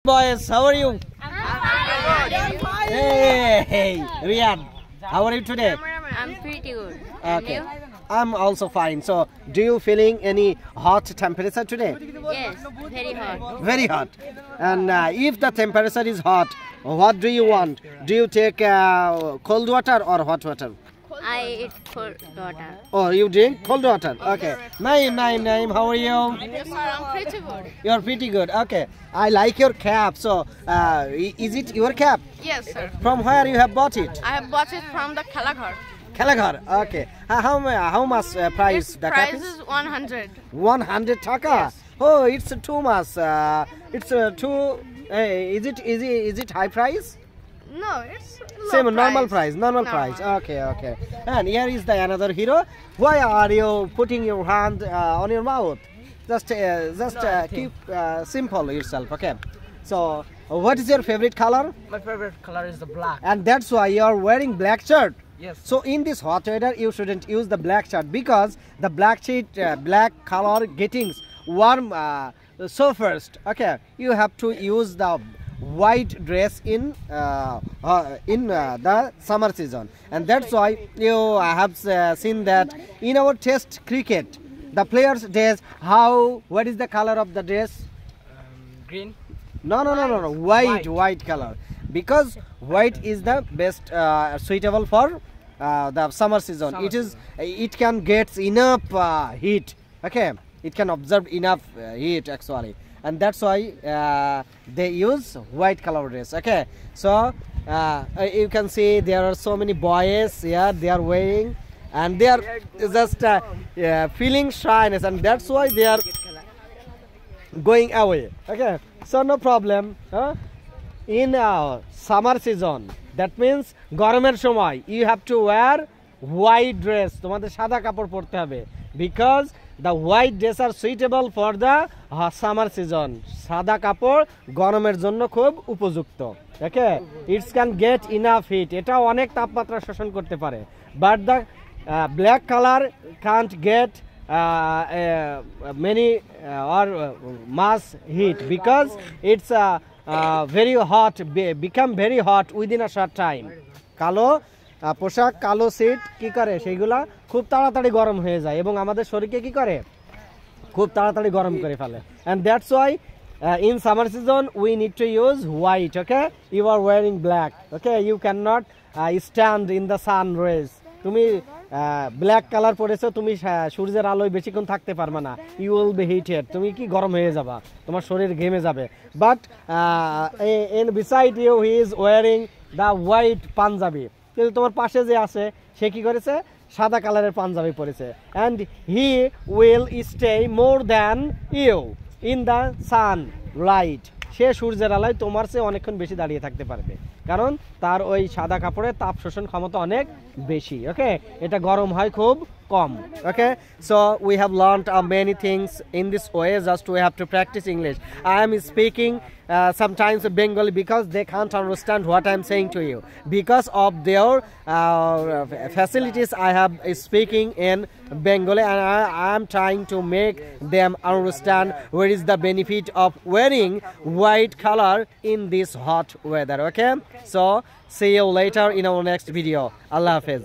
Boys, how are you? I'm fine. Hey, Riyad, how are you today? I'm pretty good. Okay, And I'm also fine. So, do you feeling any hot temperature today? you? Yes, very hot. Very hot. And if the temperature is hot, what do you want? Do you take cold water or hot water? I eat cold water. Oh, you drink cold water. Okay. Naim, how are you? Yes, sir, I'm pretty good. You're pretty good. Okay. I like your cap. So, is it your cap? Yes, sir. From where you have bought it? I have bought it from the Kalaghar. Kalaghar. Okay. How much price? Its The cap price is is 100. 100 taka. Oh, it's too much. It's too. Is it high price? No, it's low Same normal price. normal price. Okay. And here is the another hero. Why are you putting your hand on your mouth? Just keep simple yourself. Okay. So, what is your favorite color? My favorite color is the black. And that's why you are wearing black shirt. Yes. So in this hot weather, you shouldn't use the black shirt because the black color getting warm. So first, okay, you have to use the white dress in the summer season, and that's why you have seen that in our Test cricket, the players' dress. What is the color of the dress? Green. No. White color, because white is the best suitable for the summer season. It can get enough heat. Okay, it can absorb enough heat actually, and that's why they use white color dress. Okay, so you can see there are so many boys here. They are wearing, and they are just feeling shyness, and that's why they are going away. Okay, so no problem. In summer season, that means গরমের সময় you have to wear white dress. তোমাদের সাদা কাপড় পরতে হবে because the white dress are suitable for the summer season. সাদা কাপড় গরমের জন্য খুব উপযুক্ত. Okay, it can get enough heat. এটা অনেক তাপমাত্রা শোষণ করতে পারে. But the black color can't get many or mass heat because it's very hot, become very hot within a short time. কালো পোশাক, কালো সিট কি করে সেগুলা খুব তাড়াতাড়ি গরম হয়ে যায় এবং আমাদের শরীরকে কি করে খুব তাড়াতাড়ি গরম করে ফেলে. And that's why in summer season we need to use white. Okay, you are wearing black. Okay, you cannot stand in the sun rays. তুমি ব্ল্যাক কালার পরেছো, তুমি সূর্যের আলোয় বেশিক্ষণ থাকতে পারবে না. You will be heated. তুমি কি গরম হয়ে যাবা, তোমার শরীর ঘেমে যাবে. But in beside you he is wearing the white Punjabi. কিন্তু তোমার পাশে যে আছে সে কি করেছে, সাদা কালারের পাঞ্জাবি পরেছে. And he will stay more than you in the sunlight. সে সূর্যের আলোয় তোমার চেয়ে অনেকক্ষণ বেশি দাঁড়িয়ে থাকতে পারবে, কারণ তার ওই সাদা কাপড়ে তাপ শোষণ ক্ষমতা অনেক বেশি. ওকে, এটা গরম হয় খুব কম. Okay, so we have learned many things in this way. Just we have to practice English. I am speaking sometimes Bengali because they can't understand what I am saying to you. Because of their facilities, I have speaking in Bengali, and I am trying to make them understand what is the benefit of wearing white color in this hot weather. Okay, so see you later in our next video. Allah Hafiz.